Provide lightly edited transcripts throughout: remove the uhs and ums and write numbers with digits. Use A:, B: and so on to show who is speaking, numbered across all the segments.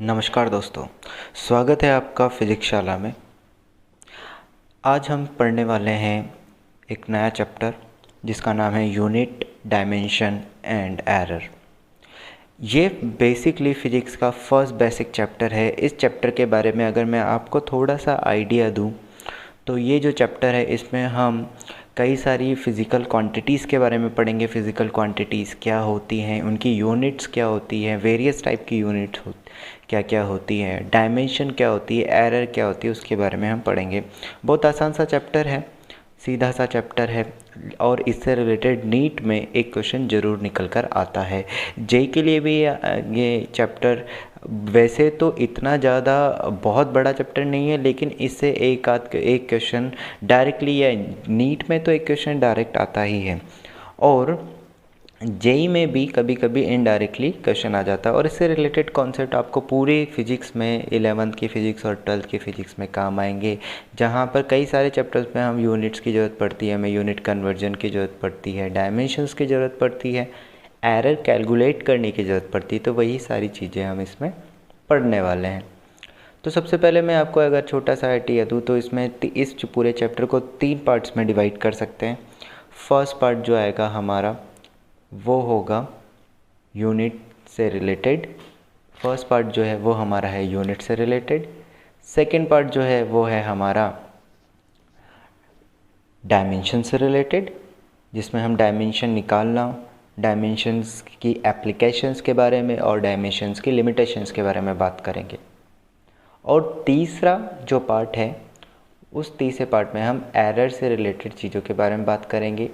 A: नमस्कार दोस्तों, स्वागत है आपका फिजिक्स शाला में। आज हम पढ़ने वाले हैं एक नया चैप्टर जिसका नाम है यूनिट, डायमेंशन एंड एरर। ये बेसिकली फ़िज़िक्स का फर्स्ट बेसिक चैप्टर है। इस चैप्टर के बारे में अगर मैं आपको थोड़ा सा आइडिया दूं तो ये जो चैप्टर है इसमें हम कई सारी फ़िज़िकल क्वांटिटीज़ के बारे में पढ़ेंगे। फ़िज़िकल क्वांटिटीज़ क्या होती हैं, उनकी यूनिट्स क्या होती हैं, वेरियस टाइप की यूनिट्स क्या क्या होती हैं, डायमेंशन क्या होती है, एरर क्या होती है, उसके बारे में हम पढ़ेंगे। बहुत आसान सा चैप्टर है, सीधा सा चैप्टर है और इससे रिलेटेड नीट में एक क्वेश्चन ज़रूर निकल कर आता है। जेई के लिए भी ये चैप्टर वैसे तो इतना ज़्यादा बहुत बड़ा चैप्टर नहीं है, लेकिन इससे एक क्वेश्चन डायरेक्टली या नीट में तो एक क्वेश्चन डायरेक्ट आता ही है और जेई में भी कभी कभी इनडायरेक्टली क्वेश्चन आ जाता है। और इससे रिलेटेड कॉन्सेप्ट आपको पूरे फिजिक्स में 11th की फ़िज़िक्स और 12th की फ़िज़िक्स में काम आएंगे, जहाँ पर कई सारे चैप्टर्स में हम यूनिट्स की ज़रूरत पड़ती है, हमें यूनिट कन्वर्जन की ज़रूरत पड़ती है, डायमेंशंस की ज़रूरत पड़ती है, एरर कैलकुलेट करने की ज़रूरत पड़ती है। तो वही सारी चीज़ें हम इसमें पढ़ने वाले हैं। तो सबसे पहले मैं आपको अगर छोटा सा आइडिया दूँ तो इसमें इस पूरे चैप्टर को 3 पार्ट्स में डिवाइड कर सकते हैं। फर्स्ट पार्ट जो आएगा हमारा वो होगा यूनिट से रिलेटेड। फर्स्ट पार्ट जो है वो हमारा है यूनिट से रिलेटेड। सेकंड पार्ट जो है वो है हमारा डायमेंशन से रिलेटेड, जिसमें हम डायमेंशन निकालना, डायमेंशंस की एप्लीकेशंस के बारे में और डायमेंशंस की लिमिटेशंस के बारे में बात करेंगे। और तीसरा जो पार्ट है उस तीसरे पार्ट में हम एरर से रिलेटेड चीज़ों के बारे में बात करेंगे।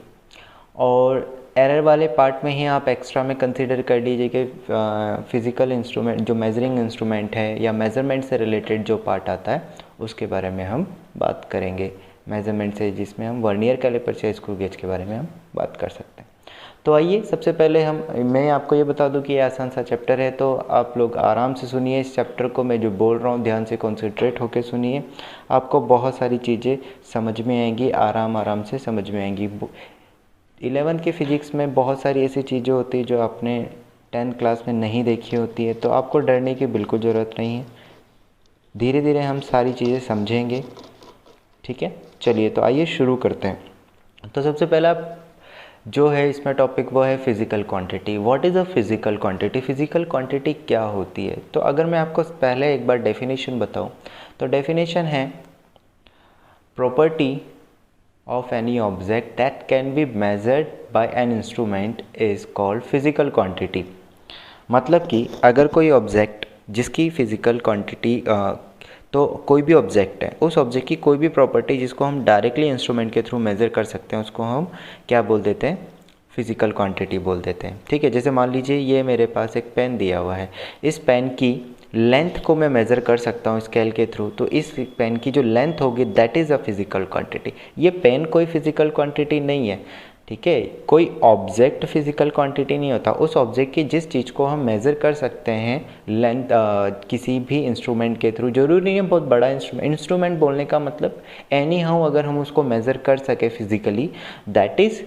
A: और एरर वाले पार्ट में ही आप एक्स्ट्रा में कंसीडर कर लीजिए कि फिज़िकल इंस्ट्रूमेंट जो मेजरिंग इंस्ट्रूमेंट है या मेज़रमेंट से रिलेटेड जो पार्ट आता है उसके बारे में हम बात करेंगे। मेज़रमेंट से जिसमें हम वर्नियर कैलिपर या स्क्रू गेज के बारे में हम बात कर सकते हैं। तो आइए सबसे पहले मैं आपको ये बता दूं कि ये आसान सा चैप्टर है, तो आप लोग आराम से सुनिए इस चैप्टर को। मैं जो बोल रहा हूँ ध्यान से कॉन्सेंट्रेट होकर सुनिए, आपको बहुत सारी चीज़ें समझ में आएंगी, आराम से समझ में आएंगी। 11th की फ़िज़िक्स में बहुत सारी ऐसी चीज़ें होती है जो आपने 10th क्लास में नहीं देखी होती है, तो आपको डरने की बिल्कुल ज़रूरत नहीं है। धीरे धीरे हम सारी चीज़ें समझेंगे, ठीक है। चलिए तो आइए शुरू करते हैं। तो सबसे पहला जो है इसमें टॉपिक वो है physical quantity. What is a physical quantity? Physical quantity क्या होती है? तो अगर मैं आपको पहले एक बार डेफिनेशन बताऊँ तो डेफिनेशन है property of any object that can be measured by an instrument is called physical quantity। मतलब कि अगर कोई ऑब्जेक्ट जिसकी फ़िज़िकल क्वांटिटी तो कोई भी ऑब्जेक्ट है, उस ऑब्जेक्ट की कोई भी प्रॉपर्टी जिसको हम डायरेक्टली इंस्ट्रूमेंट के थ्रू मेज़र कर सकते हैं उसको हम क्या बोल देते हैं? फ़िज़िकल क्वांटिटी बोल देते हैं, ठीक है। जैसे मान लीजिए ये मेरे पास एक पेन दिया हुआ है, इस पेन की लेंथ को मैं मेज़र कर सकता हूँ स्केल के थ्रू, तो इस पेन की जो लेंथ होगी that is a physical quantity. ये पेन कोई फिज़िकल क्वांटिटी नहीं है, ठीक है। कोई ऑब्जेक्ट फिज़िकल क्वांटिटी नहीं होता। उस ऑब्जेक्ट की जिस चीज़ को हम मेज़र कर सकते हैं लेंथ किसी भी इंस्ट्रूमेंट के थ्रू, जरूरी नहीं है बहुत बड़ा इंस्ट्रूमेंट बोलने का मतलब एनी हाउ अगर हम उसको मेज़र कर सके physically, that is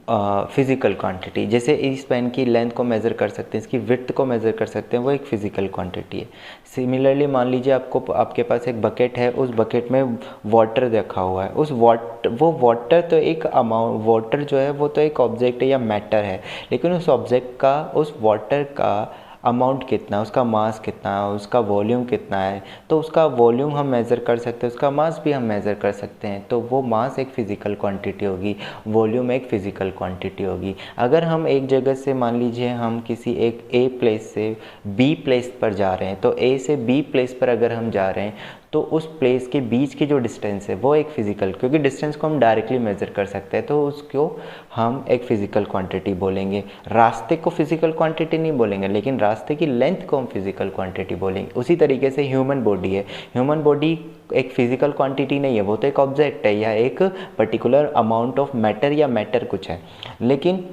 A: physical quantity. जैसे इस पेन की लेंथ को मेज़र कर सकते हैं, इसकी विड्थ को मेज़र कर सकते हैं, वो एक फ़िज़िकल क्वांटिटी है। सिमिलरली मान लीजिए आपके पास एक बकेट है, उस बकेट में वाटर रखा हुआ है। वो वाटर तो एक अमाउंट, वाटर जो है वो तो एक ऑब्जेक्ट है या मैटर है, लेकिन उस ऑब्जेक्ट का, उस वाटर का अमाउंट कितना है, उसका मास कितना है, उसका वॉल्यूम कितना है, तो उसका वॉल्यूम हम मेज़र कर सकते हैं, उसका मास भी हम मेज़र कर सकते हैं। तो वो मास एक फ़िज़िकल क्वांटिटी होगी, वॉल्यूम एक फ़िज़िकल क्वांटिटी होगी। अगर हम एक जगह से मान लीजिए हम किसी एक ए प्लेस से बी प्लेस पर जा रहे हैं, तो ए से बी प्लेस पर अगर हम जा रहे हैं तो उस प्लेस के बीच की जो डिस्टेंस है वो एक फ़िज़िकल, क्योंकि डिस्टेंस को हम डायरेक्टली मेज़र कर सकते हैं तो उसको हम एक फ़िज़िकल क्वांटिटी बोलेंगे। रास्ते को फ़िज़िकल क्वांटिटी नहीं बोलेंगे, लेकिन रास्ते की लेंथ को हम फ़िज़िकल क्वांटिटी बोलेंगे। उसी तरीके से ह्यूमन बॉडी है, ह्यूमन बॉडी एक फ़िज़िकल क्वांटिटी नहीं है, वो तो एक ऑब्जेक्ट है या एक पर्टिकुलर अमाउंट ऑफ मैटर या मैटर कुछ है। लेकिन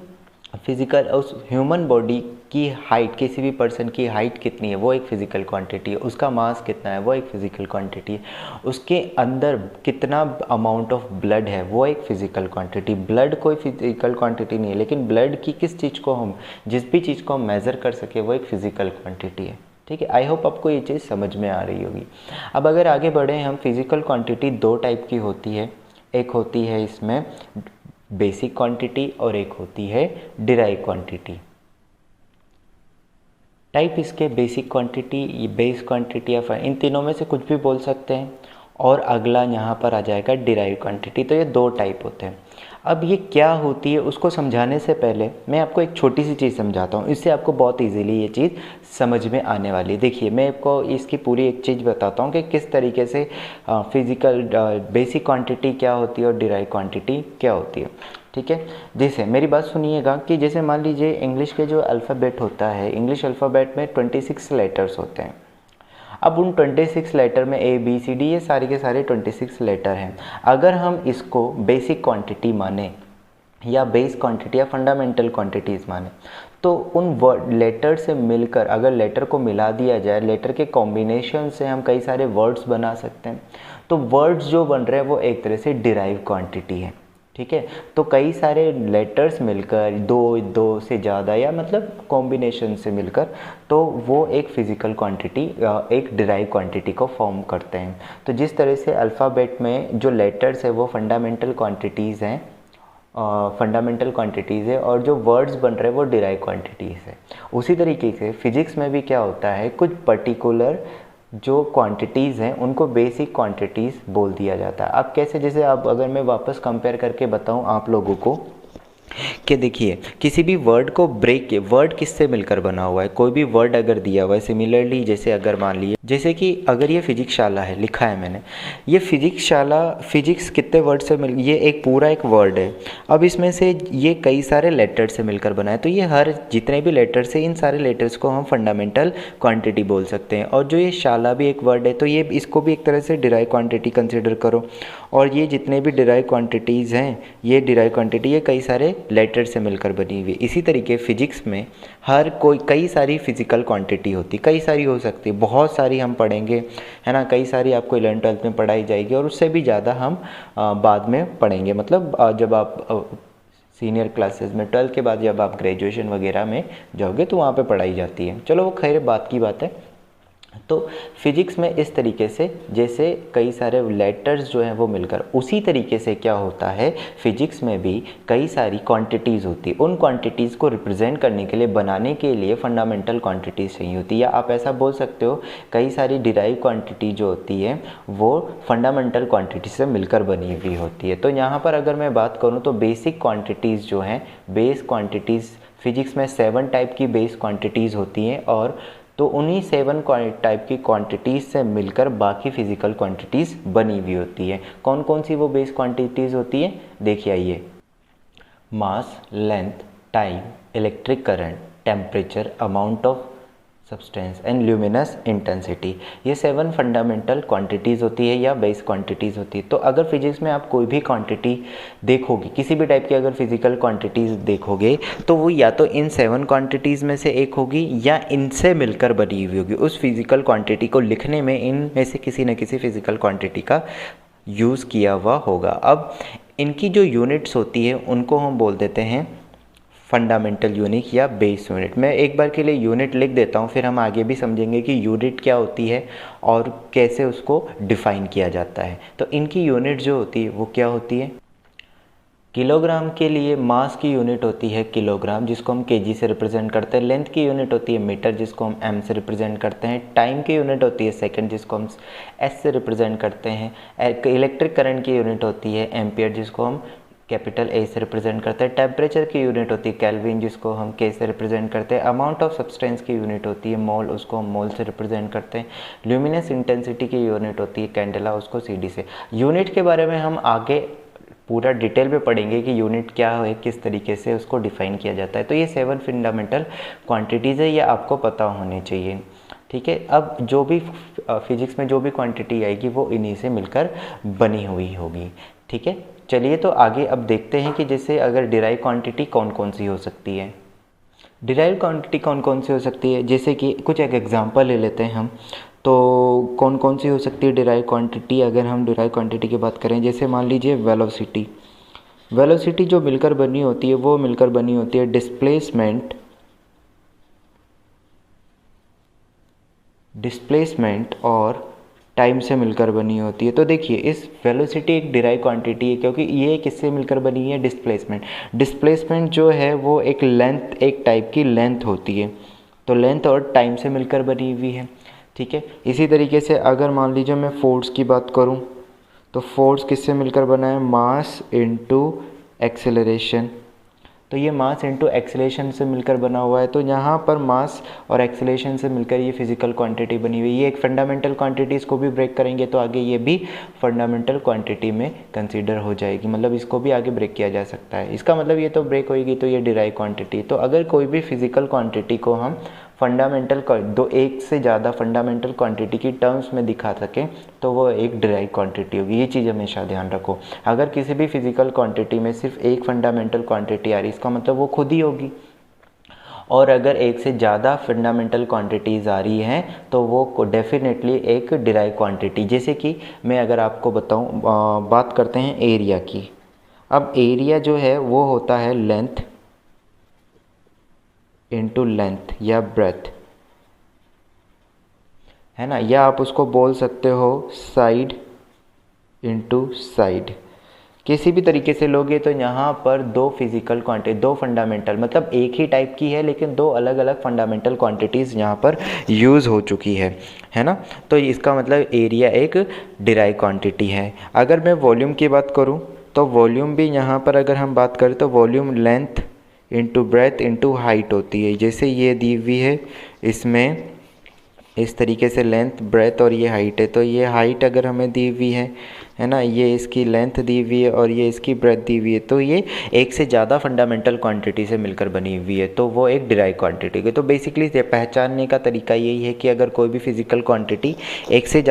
A: फिज़िकल उस ह्यूमन बॉडी की हाइट, किसी भी पर्सन की हाइट कितनी है वो एक फ़िज़िकल क्वांटिटी है, उसका मास कितना है वो एक फ़िज़िकल क्वांटिटी है, उसके अंदर कितना अमाउंट ऑफ ब्लड है वो एक फ़िज़िकल क्वांटिटी। ब्लड कोई फ़िज़िकल क्वांटिटी नहीं है, लेकिन ब्लड की किस चीज़ को हम, जिस भी चीज़ को हम मेज़र कर सके वो एक फ़िज़िकल क्वांटिटी है, ठीक है, आई होप आपको ये चीज़ समझ में आ रही होगी। अब अगर आगे बढ़े हम, फिजिकल क्वांटिटी दो टाइप की होती है, एक होती है इसमें बेसिक क्वांटिटी और एक होती है डिराइव क्वांटिटी। टाइप इसके बेसिक क्वांटिटी, बेस क्वांटिटी या इन तीनों में से कुछ भी बोल सकते हैं, और अगला यहाँ पर आ जाएगा डिराइव क्वांटिटी। तो ये दो टाइप होते हैं। अब ये क्या होती है उसको समझाने से पहले मैं आपको एक छोटी सी चीज़ समझाता हूँ, इससे आपको बहुत इजीली ये चीज़ समझ में आने वाली है। देखिए, मैं आपको इसकी पूरी एक चीज़ बताता हूँ कि किस तरीके से फिज़िकल बेसिक क्वांटिटी क्या होती है और डिराइव क्वांटिटी क्या होती है। ठीक है, जैसे मेरी बात सुनिएगा कि जैसे मान लीजिए इंग्लिश के जो अल्फ़ाबेट होता है, इंग्लिश अल्फ़ाबेट में 26 लेटर्स होते हैं। अब उन 26 लेटर में ए बी सी डी ये सारे के सारे 26 लेटर हैं। अगर हम इसको बेसिक क्वांटिटी माने या बेस क्वांटिटी या फंडामेंटल क्वांटिटीज़ माने, तो उन वर्ड लेटर से मिलकर अगर लेटर को मिला दिया जाए, लेटर के कॉम्बिनेशन से हम कई सारे वर्ड्स बना सकते हैं। तो वर्ड्स जो बन रहे हैं वो एक तरह से डिराइव क्वांटिटी है। ठीक है, तो कई सारे लेटर्स मिलकर दो से ज़्यादा या मतलब कॉम्बिनेशन से मिलकर, तो वो एक फ़िज़िकल क्वांटिटी, एक डिराइव क्वांटिटी को फॉर्म करते हैं। तो जिस तरह से अल्फ़ाबेट में जो लेटर्स है वो फंडामेंटल क्वांटिटीज़ हैं, फंडामेंटल क्वांटिटीज़ है, और जो वर्ड्स बन रहे हैं वो डिराइव क्वांटिटीज़ है। उसी तरीके से फिज़िक्स में भी क्या होता है, कुछ पर्टिकुलर जो क्वांटिटीज़ हैं उनको बेसिक क्वांटिटीज़ बोल दिया जाता है। अब कैसे, जैसे अब अगर मैं वापस कंपेयर करके बताऊं आप लोगों को कि देखिए, किसी भी वर्ड को ब्रेक के, वर्ड किससे मिलकर बना हुआ है, कोई भी वर्ड अगर दिया हुआ है, सिमिलरली जैसे अगर मान लीजिए, जैसे कि अगर ये फिजिक्स शाला है, लिखा है मैंने, ये फिजिक्स शाला, फिजिक्स कितने वर्ड से मिल, ये एक पूरा एक वर्ड है। अब इसमें से ये कई सारे लेटर से मिलकर बना है, तो ये हर जितने भी लेटर्स है, इन सारे लेटर्स को हम फंडामेंटल क्वांटिटी बोल सकते हैं। और जो ये शाला भी एक वर्ड है, तो ये इसको भी एक तरह से डिराइव क्वांटिटी कंसिडर करो। और ये जितने भी डिराइव क्वांटिटीज़ हैं, ये डिराइव क्वांटिटी ये कई सारे लेटर से मिलकर बनी हुई। इसी तरीके फिजिक्स में हर कोई कई सारी फिजिकल क्वांटिटी होती, कई सारी हो सकती है, बहुत सारी हम पढ़ेंगे, है ना, कई सारी आपको 11th-12th में पढ़ाई जाएगी, और उससे भी ज़्यादा हम बाद में पढ़ेंगे, मतलब जब आप सीनियर क्लासेस में, 12th के बाद जब आप ग्रेजुएशन वगैरह में जाओगे तो वहाँ पे पढ़ाई जाती है। चलो वो खैर बात की बात है। तो फिजिक्स में इस तरीके से जैसे कई सारे लेटर्स जो हैं वो मिलकर, उसी तरीके से क्या होता है, फिजिक्स में भी कई सारी क्वांटिटीज़ होती है। उन क्वांटिटीज़ को रिप्रेजेंट करने के लिए, बनाने के लिए फंडामेंटल क्वांटिटीज़ चाहिए होती है, या आप ऐसा बोल सकते हो कई सारी डिराइव क्वांटिटी जो होती है वो फंडामेंटल क्वांटिटी से मिलकर बनी हुई होती है। तो यहाँ पर अगर मैं बात करूँ तो बेसिक क्वांटिटीज़ जो हैं, बेस क्वांटिटीज़, फिजिक्स में 7 टाइप की बेस क्वांटिटीज़ होती हैं, और तो उन्हीं 7 टाइप की क्वांटिटीज़ से मिलकर बाकी फिज़िकल क्वांटिटीज़ बनी हुई होती है। कौन कौन सी वो बेस क्वांटिटीज़ होती है, देखिए आइए, mass, length, time, electric current, temperature, amount of substance and luminous intensity, ये 7 फंडामेंटल क्वांटिटीज़ होती है या बेस क्वांटिटीज़ होती है। तो अगर फिजिक्स में आप कोई भी क्वांटिटी देखोगे, किसी भी टाइप की अगर फिजिकल क्वांटिटीज़ देखोगे, तो वो या तो इन 7 क्वांटिटीज़ में से एक होगी या इनसे मिलकर बनी हुई होगी। उस फिजिकल क्वांटिटी को लिखने में इनमें से किसी न किसी फिजिकल क्वांटिटी का यूज़ किया हुआ होगा। अब इनकी जो यूनिट्स होती है उनको हम बोल देते हैं फंडामेंटल यूनिट या बेस यूनिट। मैं एक बार के लिए यूनिट लिख देता हूँ, फिर हम आगे भी समझेंगे कि यूनिट क्या होती है और कैसे उसको डिफ़ाइन किया जाता है। तो इनकी यूनिट जो होती है वो क्या होती है, किलोग्राम के लिए मास की यूनिट होती है किलोग्राम, जिसको हम केजी से रिप्रेजेंट करते हैं। लेंथ की यूनिट होती है मीटर, जिसको हम एम से रिप्रेजेंट करते हैं। टाइम की यूनिट होती है सेकंड, जिसको हम एस से रिप्रेजेंट करते हैं। इलेक्ट्रिक करंट की यूनिट होती है एम्पियर, जिसको हम कैपिटल ए से रिप्रेजेंट करते हैं। टेम्परेचर की यूनिट होती है केल्विन, जिसको हम के से रिप्रेजेंट करते हैं। अमाउंट ऑफ सब्सटेंस की यूनिट होती है मोल, उसको हम मोल से रिप्रेजेंट करते हैं। ल्यूमिनस इंटेंसिटी की यूनिट होती है कैंडेला, उसको सीडी से। यूनिट के बारे में हम आगे पूरा डिटेल में पढ़ेंगे कि यूनिट क्या है, किस तरीके से उसको डिफाइन किया जाता है। तो ये 7 फंडामेंटल क्वांटिटीज़ है, ये आपको पता होनी चाहिए। ठीक है, अब जो भी फिजिक्स में जो भी क्वांटिटी आएगी वो इन्हीं से मिलकर बनी हुई होगी। ठीक है, चलिए तो आगे अब देखते हैं कि जैसे अगर डिराइव क्वांटिटी कौन कौन सी हो सकती है। डिराइव क्वांटिटी कौन कौन सी हो सकती है, जैसे कि कुछ एक एग्जांपल ले लेते हैं हम। तो कौन कौन सी हो सकती है डिराइव क्वांटिटी, अगर हम डिराइव क्वांटिटी की बात करें, जैसे मान लीजिए वेलोसिटी। वेलोसिटी जो मिलकर बनी होती है वो मिलकर बनी होती है डिस्प्लेसमेंट डिस्प्लेसमेंट और टाइम से मिलकर बनी होती है। तो देखिए इस वेलोसिटी एक डिराइव क्वांटिटी है क्योंकि ये किससे मिलकर बनी है, डिस्प्लेसमेंट। डिस्प्लेसमेंट जो है वो एक लेंथ, एक टाइप की लेंथ होती है, तो लेंथ और टाइम से मिलकर बनी हुई है। ठीक है, इसी तरीके से अगर मान लीजिए मैं फोर्स की बात करूं तो फोर्स किससे मिलकर बना है, मास इनटू एक्सेलरेशन। तो ये मास इनटू एक्सेलरेशन से मिलकर बना हुआ है। तो यहाँ पर मास और एक्सेलरेशन से मिलकर ये फिजिकल क्वांटिटी बनी हुई है। ये एक फंडामेंटल क्वांटिटी, इसको भी ब्रेक करेंगे तो आगे ये भी फंडामेंटल क्वांटिटी में कंसीडर हो जाएगी, मतलब इसको भी आगे ब्रेक किया जा सकता है। इसका मतलब ये तो ब्रेक होएगी तो ये डिराइव क्वांटिटी। तो अगर कोई भी फिजिकल क्वांटिटी को हम फंडामेंटल एक से ज़्यादा फंडामेंटल क्वांटिटी की टर्म्स में दिखा सकें तो वो एक डिराइव क्वांटिटी होगी। ये चीज़ हमेशा ध्यान रखो। अगर किसी भी फिजिकल क्वांटिटी में सिर्फ एक फंडामेंटल क्वांटिटी आ रही, इसका मतलब वो खुद ही होगी। और अगर एक से ज़्यादा फंडामेंटल क्वांटिटीज़ आ रही हैं तो वो डेफिनेटली एक डिराइव क्वांटिटी। जैसे कि मैं अगर आपको बताऊं, बात करते हैं एरिया की। अब एरिया जो है वो होता है लेंथ इनटू लेंथ या ब्रेथ, है ना, या आप उसको बोल सकते हो साइड इनटू साइड। किसी भी तरीके से लोगे तो यहाँ पर दो फिजिकल क्वांटिटी, दो फंडामेंटल, मतलब एक ही टाइप की है लेकिन दो अलग अलग फंडामेंटल क्वांटिटीज़ यहाँ पर यूज़ हो चुकी है ना। तो इसका मतलब एरिया एक डिराइव क्वांटिटी है। अगर मैं वॉल्यूम की बात करूँ तो वॉल्यूम भी यहाँ पर अगर हम बात करें तो volume length into breadth into height होती है। जैसे ये दी हुई है, इसमें इस तरीके से लेंथ, ब्रेथ और ये हाइट है। तो ये हाइट अगर हमें दी हुई है ना, ये इसकी लेंथ दी हुई है और ये इसकी ब्रेथ दी हुई है, तो ये एक से ज़्यादा फंडामेंटल क्वांटिटी से मिलकर बनी हुई है, तो वो एक डिराइव क्वांटिटी है। तो बेसिकली पहचानने का तरीका यही है कि अगर कोई भी फिजिकल क्वांटिटी एक से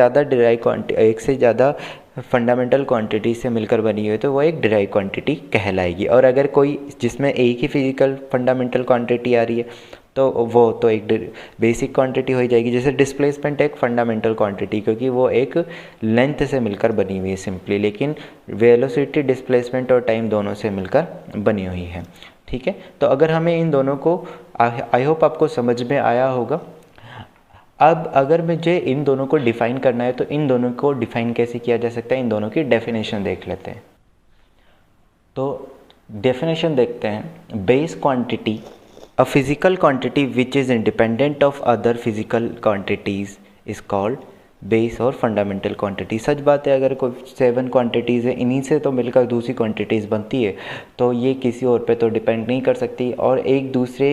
A: ज़्यादा फंडामेंटल क्वांटिटी से मिलकर बनी हुई है तो वो एक डिराइव क्वांटिटी कहलाएगी। और अगर कोई जिसमें एक ही फिजिकल फंडामेंटल क्वांटिटी आ रही है तो वो तो एक बेसिक क्वांटिटी हो जाएगी। जैसे डिस्प्लेसमेंट एक फंडामेंटल क्वांटिटी, क्योंकि वो एक लेंथ से मिलकर बनी हुई है सिंपली, लेकिन वेलोसिटी, डिस्प्लेसमेंट और टाइम दोनों से मिलकर बनी हुई है। ठीक है, तो अगर हमें इन दोनों को, आई होप आपको समझ में आया होगा। अब अगर मुझे इन दोनों को डिफ़ाइन करना है तो इन दोनों को डिफ़ाइन कैसे किया जा सकता है, इन दोनों की डेफिनेशन देख लेते हैं। तो डेफिनेशन देखते हैं। Base quantity, a physical quantity which is independent of other physical quantities is called base और फंडामेंटल क्वांटिटी। सच बात है, अगर कोई 7 क्वांटिटीज़ है, इन्हीं से तो मिलकर दूसरी क्वांटिटीज़ बनती है, तो ये किसी और पे तो डिपेंड नहीं कर सकती और एक दूसरे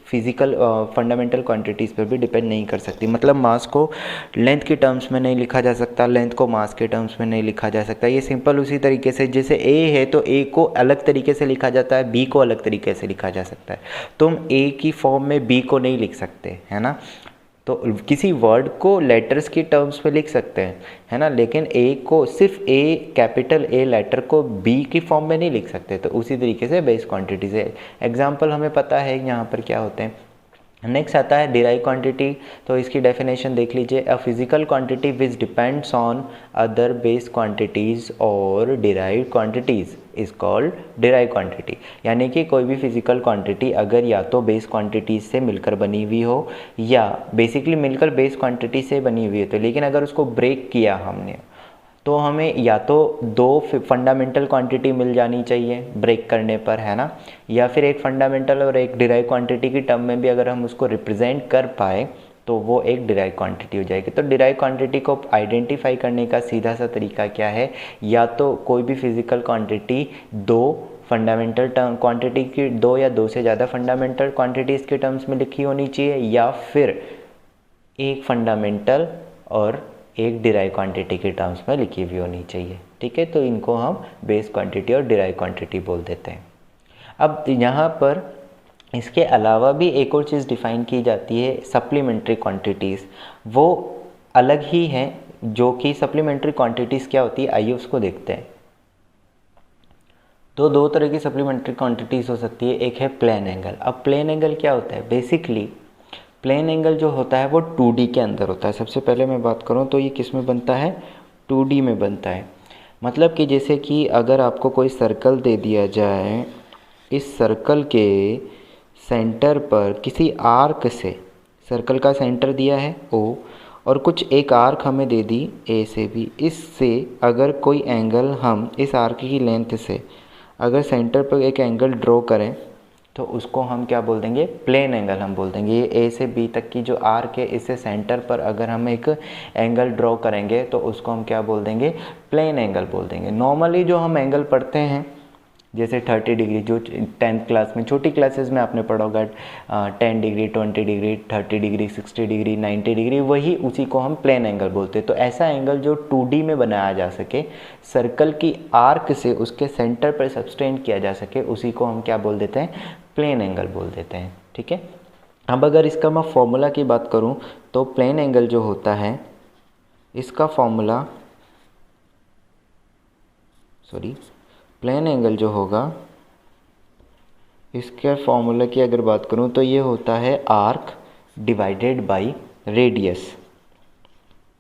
A: फिज़िकल फंडामेंटल क्वांटिटीज़ पर भी डिपेंड नहीं कर सकती। मतलब मास को लेंथ के टर्म्स में नहीं लिखा जा सकता, लेंथ को मास के टर्म्स में नहीं लिखा जा सकता। ये सिंपल उसी तरीके से जैसे ए है तो ए को अलग तरीके से लिखा जाता है, बी को अलग तरीके से लिखा जा सकता है। तुम ए की फॉर्म में बी को नहीं लिख सकते, है ना। तो किसी वर्ड को लेटर्स की टर्म्स में लिख सकते हैं, है ना, लेकिन ए को, सिर्फ ए, कैपिटल ए लेटर को बी की फॉर्म में नहीं लिख सकते। तो उसी तरीके से बेस क्वांटिटी से एग्जांपल हमें पता है यहाँ पर क्या होते हैं। नेक्स्ट आता है डिराइव क्वांटिटी। तो इसकी डेफिनेशन देख लीजिए। A physical quantity which depends on other base quantities और derive quantities is called derive quantity. यानी कि कोई भी फिजिकल क्वांटिटी अगर या तो बेस क्वांटिटीज से मिलकर बनी हुई हो या बेसिकली मिलकर बेस क्वांटिटी से बनी हुई है, तो लेकिन अगर उसको ब्रेक किया हमने तो हमें या तो दो फंडामेंटल क्वांटिटी मिल जानी चाहिए ब्रेक करने पर, है ना, या फिर एक फंडामेंटल और एक डिराइव क्वांटिटी की टर्म में भी अगर हम उसको रिप्रेजेंट कर पाए तो वो एक डिराइव क्वांटिटी हो जाएगी। तो डिराइव क्वांटिटी को आइडेंटिफाई करने का सीधा सा तरीका क्या है, या तो कोई भी फिजिकल क्वांटिटी दो फंडामेंटल टर्म क्वांटिटी की, दो या दो से ज़्यादा फंडामेंटल क्वांटिटीज़ के टर्म्स में लिखी होनी चाहिए, या फिर एक फंडामेंटल और एक डिराइव क्वांटिटी के टर्म्स में लिखी हुई होनी चाहिए। ठीक है, तो इनको हम बेस क्वांटिटी और डिराइव क्वांटिटी बोल देते हैं। अब यहाँ पर इसके अलावा भी एक और चीज़ डिफ़ाइन की जाती है, सप्लीमेंट्री क्वांटिटीज़। वो अलग ही हैं, जो कि सप्लीमेंट्री क्वांटिटीज़ क्या होती है, आइए उसको देखते हैं। तो दो तरह की सप्लीमेंट्री क्वांटिटीज़ हो सकती है। एक है प्लेन एंगल। अब प्लेन एंगल क्या होता है, बेसिकली प्लेन एंगल जो होता है वो 2D के अंदर होता है। सबसे पहले मैं बात करूँ तो ये किस में बनता है, 2D में बनता है। मतलब कि जैसे कि अगर आपको कोई सर्कल दे दिया जाए, इस सर्कल के सेंटर पर किसी आर्क से, सर्कल का सेंटर दिया है O, और कुछ एक आर्क हमें दे दी ए से बी, इससे अगर कोई एंगल हम इस आर्क की लेंथ से अगर सेंटर पर एक एंगल ड्रॉ करें तो उसको हम क्या बोल देंगे, प्लेन एंगल हम बोल देंगे। ये ए से बी तक की जो आर्क है इससे सेंटर पर अगर हम एक एंगल ड्रॉ करेंगे तो उसको हम क्या बोल देंगे, प्लेन एंगल बोल देंगे। नॉर्मली जो हम एंगल पढ़ते हैं जैसे 30 डिग्री, जो 10th क्लास में, छोटी क्लासेस में आपने पढ़ा होगा 10 degree, 20 degree, 30 degree, 60 degree, 90 degree, वही उसी को हम प्लेन एंगल बोलते हैं। तो ऐसा एंगल जो 2D में बनाया जा सके, सर्कल की आर्क से उसके सेंटर पर सब्सटेंड किया जा सके, उसी को हम क्या बोल देते हैं, प्लेन एंगल बोल देते हैं। ठीक है। अब अगर इसका मैं फॉर्मूला की बात करूं तो प्लेन एंगल जो होता है इसका फॉर्मूला, प्लेन एंगल जो होगा इसके फॉर्मूला की अगर बात करूं तो ये होता है arc divided by radius.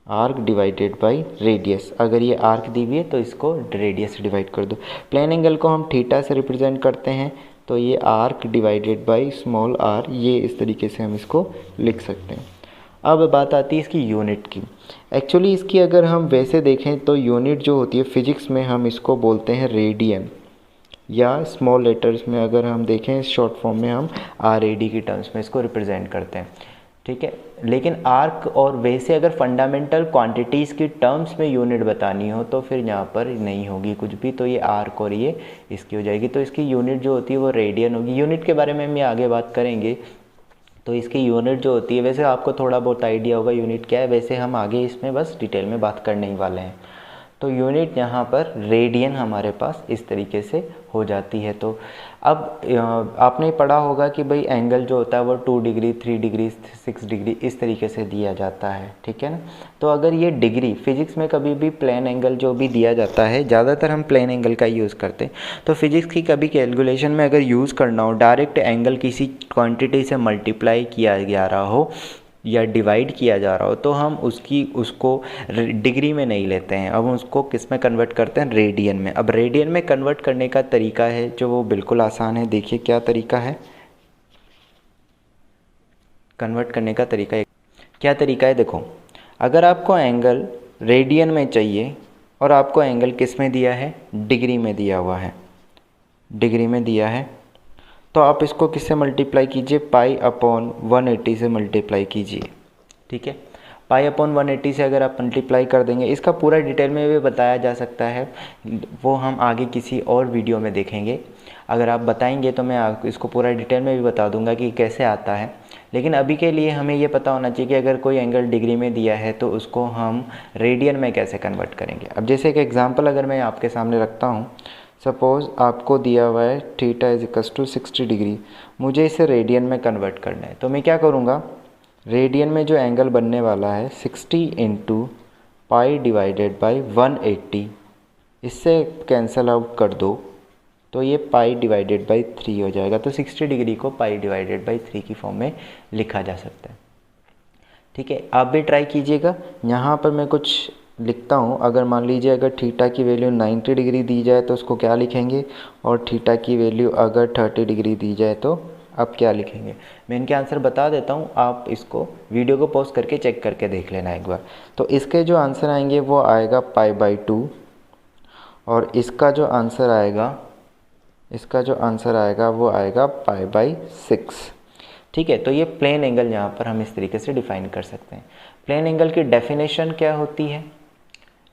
A: Arc divided by radius, अगर ये आर्क दी हुई है तो इसको रेडियस से डिवाइड कर दो। प्लेन एंगल को हम थीटा से रिप्रेजेंट करते हैं, तो ये arc divided by small R, ये इस तरीके से हम इसको लिख सकते हैं। अब बात आती है इसकी यूनिट की। एक्चुअली इसकी अगर हम वैसे देखें तो यूनिट जो होती है फिजिक्स में हम इसको बोलते हैं रेडियन, या स्मॉल लेटर्स में अगर हम देखें शॉर्ट फॉर्म में हम RAD की टर्म्स में इसको रिप्रेजेंट करते हैं। ठीक है। लेकिन आर्क और वैसे अगर फंडामेंटल क्वांटिटीज़ की टर्म्स में यूनिट बतानी हो तो फिर यहाँ पर नहीं होगी कुछ भी, तो ये आर्क और ये इसकी हो जाएगी। तो इसकी यूनिट जो होती है वो रेडियन होगी। यूनिट के बारे में हम ये आगे बात करेंगे। तो इसकी यूनिट जो होती है, वैसे आपको थोड़ा बहुत आइडिया होगा यूनिट क्या है, वैसे हम आगे इसमें बस डिटेल में बात करने ही वाले हैं। तो यूनिट यहाँ पर रेडियन हमारे पास इस तरीके से हो जाती है। तो अब आपने पढ़ा होगा कि भाई एंगल जो होता है वो 2 डिग्री, 3 डिग्री, 6 डिग्री इस तरीके से दिया जाता है। ठीक है ना। तो अगर ये डिग्री, फिजिक्स में कभी भी प्लेन एंगल जो भी दिया जाता है, ज़्यादातर हम प्लेन एंगल का यूज़ करते हैं। तो फिजिक्स की कभी कैलकुलेशन में अगर यूज़ करना हो, डायरेक्ट एंगल किसी क्वांटिटी से मल्टीप्लाई किया जा रहा हो या डिवाइड किया जा रहा हो, तो हम उसको डिग्री में नहीं लेते हैं, अब हम उसको किस में कन्वर्ट करते हैं, रेडियन में। अब रेडियन में कन्वर्ट करने का तरीका है जो वो बिल्कुल आसान है। देखिए क्या तरीका है कन्वर्ट करने का तरीका है। क्या तरीका है, देखो, अगर आपको एंगल रेडियन में चाहिए और आपको एंगल किस में दिया है, डिग्री में दिया हुआ है, डिग्री में दिया है, तो आप इसको किससे मल्टीप्लाई कीजिए, पाई अपॉन 180 से मल्टीप्लाई कीजिए। ठीक है। पाई अपॉन 180 से अगर आप मल्टीप्लाई कर देंगे, इसका पूरा डिटेल में भी बताया जा सकता है, वो हम आगे किसी और वीडियो में देखेंगे। अगर आप बताएंगे तो मैं इसको पूरा डिटेल में भी बता दूंगा कि कैसे आता है। लेकिन अभी के लिए हमें ये पता होना चाहिए कि अगर कोई एंगल डिग्री में दिया है तो उसको हम रेडियन में कैसे कन्वर्ट करेंगे। अब जैसे एक एग्जाम्पल अगर मैं आपके सामने रखता हूँ, सपोज़ आपको दिया हुआ है theta is equals to 60 degree, मुझे इसे रेडियन में कन्वर्ट करना है। तो मैं क्या करूँगा, रेडियन में जो एंगल बनने वाला है 60 इंटू पाई डिवाइडेड बाई 180, इससे कैंसल आउट कर दो तो ये पाई डिवाइडेड बाई 3 हो जाएगा। तो 60 डिग्री को पाई डिवाइडेड बाई 3 की फॉर्म में लिखा जा सकता है। ठीक है। आप भी ट्राई कीजिएगा। यहाँ पर मैं कुछ लिखता हूँ। अगर मान लीजिए अगर थीटा की वैल्यू 90 डिग्री दी जाए तो उसको क्या लिखेंगे, और थीटा की वैल्यू अगर 30 डिग्री दी जाए तो आप क्या लिखेंगे। मैं इनके आंसर बता देता हूँ, आप इसको वीडियो को पॉज करके चेक करके देख लेना एक बार। तो इसके जो आंसर आएंगे वो आएगा पाई बाई 2, और इसका जो आंसर आएगा वो आएगा पाई बाई 6। ठीक है। तो ये प्लेन एंगल यहाँ पर हम इस तरीके से डिफाइन कर सकते हैं। प्लेन एंगल की डेफिनेशन क्या होती है,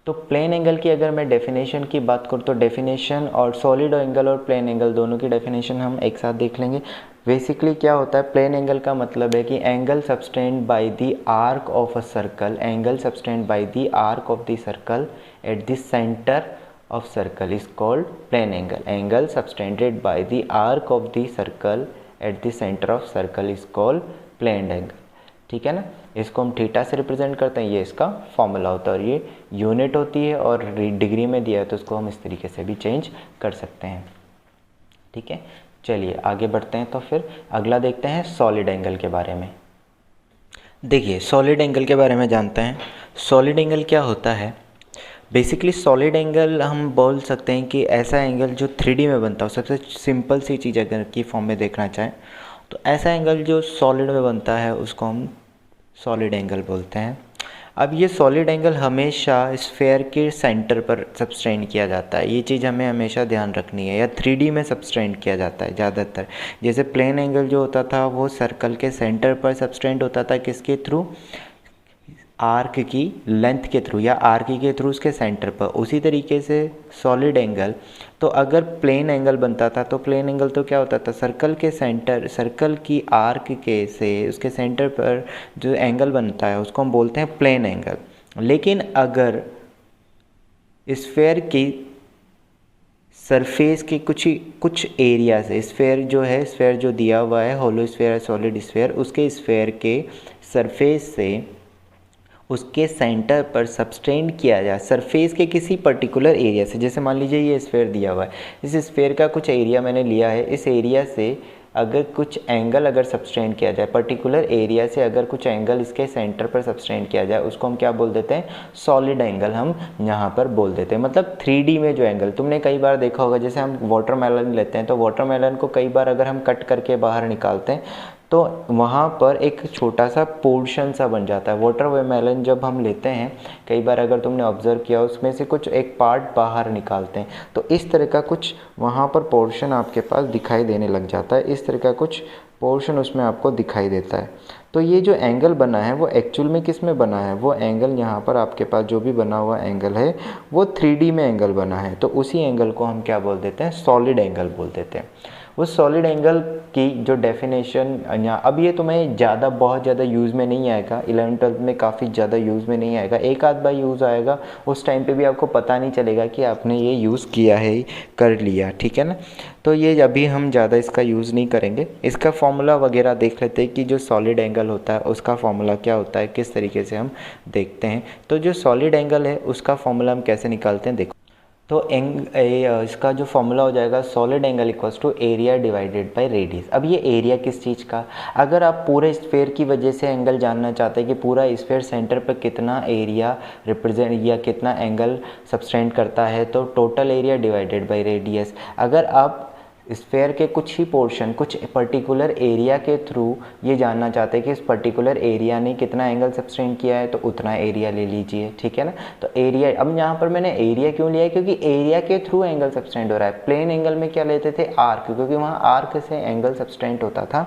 A: तो प्लेन एंगल की अगर मैं डेफिनेशन की बात करूँ तो डेफिनेशन और सॉलिड एंगल और प्लेन एंगल दोनों की डेफिनेशन हम एक साथ देख लेंगे। बेसिकली क्या होता है, प्लेन एंगल का मतलब है कि angle subtend by the arc of a circle, angle subtend by the arc of the circle at the centre of circle is called plane angle. Angle subtended by the arc of the circle at the center of circle is called plane angle. ठीक है ना। इसको हम theta से represent करते हैं, ये इसका फॉर्मूला होता है, और ये यूनिट होती है, और डिग्री में दिया है तो इसको हम इस तरीके से भी चेंज कर सकते हैं। ठीक है। चलिए आगे बढ़ते हैं। तो फिर अगला देखते हैं सॉलिड एंगल के बारे में। देखिए सॉलिड एंगल के बारे में जानते हैं। सॉलिड एंगल क्या होता है, बेसिकली सॉलिड एंगल हम बोल सकते हैं कि ऐसा एंगल जो 3D में बनता हो। सबसे सिंपल सी चीज़ अगर की फॉर्म में देखना चाहें तो ऐसा एंगल जो सॉलिड में बनता है उसको हम सॉलिड एंगल बोलते हैं। अब ये सॉलिड एंगल हमेशा स्फेयर के सेंटर पर सबटेंड किया जाता है, ये चीज़ हमें हमेशा ध्यान रखनी है, या 3D में सबटेंड किया जाता है ज़्यादातर। जैसे प्लेन एंगल जो होता था वो सर्कल के सेंटर पर सबटेंड होता था, किसके थ्रू, आर्क की लेंथ के थ्रू या आर्क के थ्रू उसके सेंटर पर। उसी तरीके से सॉलिड एंगल, तो अगर प्लेन एंगल बनता था तो प्लेन एंगल तो क्या होता था, सर्कल के सेंटर, सर्कल की आर्क के से उसके सेंटर पर जो एंगल बनता है उसको हम बोलते हैं प्लेन एंगल। लेकिन अगर स्फेयर की सरफेस के कुछ एरिया से, स्फेयर जो है, स्फेयर जो दिया हुआ है, होलो स्फेयर है, सॉलिड स्फेयर, उसके स्फेयर के सरफेस से उसके सेंटर पर सबटेंड किया जाए सरफेस के किसी पर्टिकुलर एरिया से। जैसे मान लीजिए ये स्फेयर दिया हुआ है, इस स्फेयर का कुछ एरिया मैंने लिया है, इस एरिया से अगर कुछ एंगल अगर सबटेंड किया जाए, पर्टिकुलर एरिया से अगर कुछ एंगल इसके सेंटर पर सबटेंड किया जाए, उसको हम क्या बोल देते हैं, सॉलिड एंगल हम यहाँ पर बोल देते हैं। मतलब 3D में जो एंगल तुमने कई बार देखा होगा, जैसे हम वाटरमेलन लेते हैं तो वाटरमेलन को कई बार अगर हम कट करके बाहर निकालते हैं तो वहाँ पर एक छोटा सा पोर्शन सा बन जाता है। वाटरमेलन जब हम लेते हैं, कई बार अगर तुमने ऑब्ज़र्व किया, उसमें से कुछ एक पार्ट बाहर निकालते हैं तो इस तरह का कुछ वहाँ पर पोर्शन आपके पास दिखाई देने लग जाता है, इस तरह का कुछ पोर्शन उसमें आपको दिखाई देता है। तो ये जो एंगल बना है वो एक्चुअल में किस में बना है, वो एंगल यहाँ पर आपके पास जो भी बना हुआ एंगल है वो 3D में एंगल बना है, तो उसी एंगल को हम क्या बोल देते हैं, सॉलिड एंगल बोल देते हैं। उस सॉलिड एंगल की जो डेफिनेशन यहाँ, अब ये तुम्हें बहुत ज़्यादा यूज़ में नहीं आएगा, 11th-12th में काफ़ी ज़्यादा यूज़ में नहीं आएगा, एक आध बार यूज़ आएगा, उस टाइम पे भी आपको पता नहीं चलेगा कि आपने ये यूज़ किया है, कर लिया, ठीक है ना। तो ये अभी हम ज़्यादा इसका यूज़ नहीं करेंगे। इसका फॉर्मूला वगैरह देख लेते हैं कि जो सॉलिड एंगल होता है उसका फॉर्मूला क्या होता है, किस तरीके से हम देखते हैं। तो जो सॉलिड एंगल है उसका फॉर्मूला हम कैसे निकालते हैं, देखो। तो इसका जो फॉर्मूला हो जाएगा, solid angle equals to area divided by radius. अब ये एरिया किस चीज़ का, अगर आप पूरे स्फेयर की वजह से एंगल जानना चाहते हैं कि पूरा स्फेयर सेंटर पर कितना एरिया रिप्रेजेंट या कितना एंगल सबटेंड करता है, तो total area divided by radius. अगर आप स्फेयर के कुछ ही पोर्शन, कुछ पर्टिकुलर एरिया के थ्रू ये जानना चाहते हैं कि इस पर्टिकुलर एरिया ने कितना एंगल सबटेंड किया है, तो उतना एरिया ले लीजिए, ठीक है ना। तो एरिया, अब यहाँ पर मैंने एरिया क्यों लिया है, क्योंकि एरिया के थ्रू एंगल सबटेंड हो रहा है। प्लेन एंगल में क्या लेते थे, आर्क, क्योंकि वहाँ आर्क से एंगल सबटेंड होता था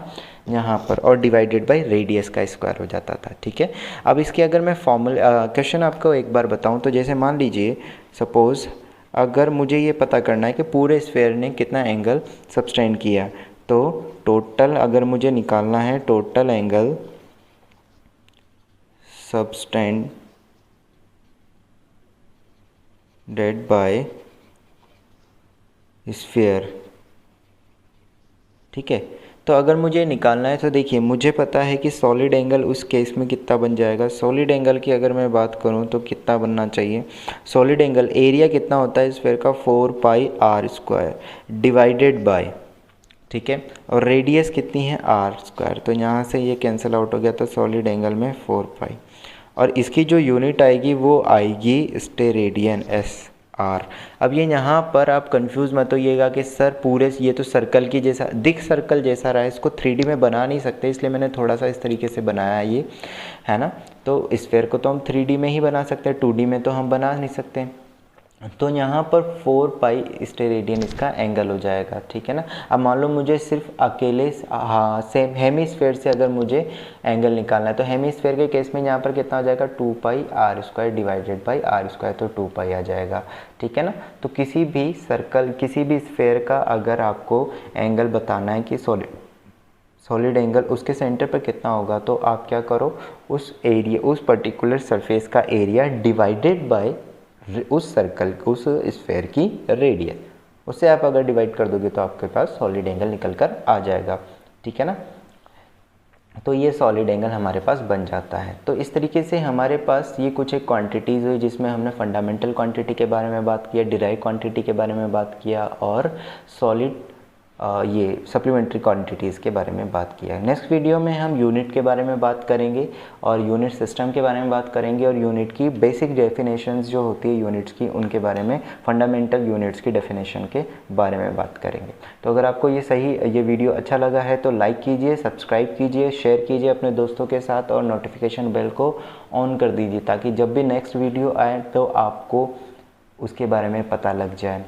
A: यहाँ पर, और डिवाइडेड बाय रेडियस का स्क्वायर हो जाता था, ठीक है। अब इसके अगर मैं फॉर्मूला क्वेश्चन आपको एक बार बताऊँ, तो जैसे मान लीजिए सपोज़ अगर मुझे ये पता करना है कि पूरे स्फेयर ने कितना एंगल सबटेंड किया, तो टोटल अगर मुझे निकालना है, total angle subtended bye sphere, ठीक है। तो अगर मुझे निकालना है तो देखिए, मुझे पता है कि सॉलिड एंगल उस केस में कितना बन जाएगा। सॉलिड एंगल की अगर मैं बात करूं तो कितना बनना चाहिए, सॉलिड एंगल एरिया कितना होता है स्फेयर का, 4πr² डिवाइडेड बाय, ठीक है, और रेडियस कितनी है, r²। तो यहाँ से ये कैंसिल आउट हो गया, तो सॉलिड एंगल में 4π, और इसकी जो यूनिट आएगी वो आएगी स्टेरेडियन, SR। अब ये यहाँ पर आप कंफ्यूज मत होइएगा कि सर पूरे ये तो सर्कल की जैसा सर्कल जैसा रहा है, इसको 3D में बना नहीं सकते, इसलिए मैंने थोड़ा सा इस तरीके से बनाया है, ये है ना। तो स्फेयर को तो हम 3D में ही बना सकते हैं, 2D में तो हम बना नहीं सकते। तो यहाँ पर 4π स्टेरेडियन इसका एंगल हो जाएगा, ठीक है ना। अब मान लो मुझे सिर्फ अकेले सेम हेमीस्फेयर से अगर मुझे एंगल निकालना है, तो हेमीस्फेयर के केस में यहाँ पर कितना हो जाएगा, 2πr² डिवाइडेड बाय r², तो 2π आ जाएगा, ठीक है ना। तो किसी भी सर्कल, किसी भी स्फेयर का अगर आपको एंगल बताना है कि सॉलिड एंगल उसके सेंटर पर कितना होगा, तो आप क्या करो, उस एरिया, उस पर्टिकुलर सरफेस का एरिया डिवाइडेड बाय उस सर्कल, उस स्फेयर की रेडियस, उससे आप अगर डिवाइड कर दोगे तो आपके पास सॉलिड एंगल निकल कर आ जाएगा, ठीक है ना। तो ये सॉलिड एंगल हमारे पास बन जाता है। तो इस तरीके से हमारे पास ये कुछ एक क्वांटिटीज़ हुई, जिसमें हमने फंडामेंटल क्वांटिटी के बारे में बात किया, डिराइव क्वांटिटी के बारे में बात किया, और सॉलिड ये सप्लीमेंट्री क्वांटिटीज़ के बारे में बात किया है। नेक्स्ट वीडियो में हम यूनिट के बारे में बात करेंगे और यूनिट सिस्टम के बारे में बात करेंगे और यूनिट की बेसिक डेफिनेशंस जो होती है यूनिट्स की, उनके बारे में, फंडामेंटल यूनिट्स की डेफिनेशन के बारे में बात करेंगे। तो अगर आपको ये वीडियो अच्छा लगा है तो लाइक कीजिए, सब्सक्राइब कीजिए, शेयर कीजिए अपने दोस्तों के साथ और नोटिफिकेशन बेल को ऑन कर दीजिए ताकि जब भी नेक्स्ट वीडियो आए तो आपको उसके बारे में पता लग जाए।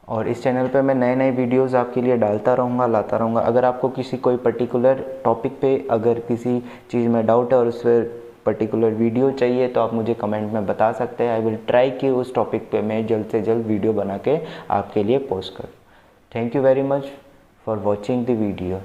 A: और इस चैनल पे मैं नए नए वीडियोस आपके लिए डालता रहूँगा, लाता रहूँगा। अगर आपको कोई पर्टिकुलर टॉपिक पे अगर किसी चीज़ में डाउट है और उस पर पर्टिकुलर वीडियो चाहिए तो आप मुझे कमेंट में बता सकते हैं। आई विल ट्राई कि उस टॉपिक पे मैं जल्द से जल्द वीडियो बना के आपके लिए पोस्ट करूँ। Thank you very much for watching the video.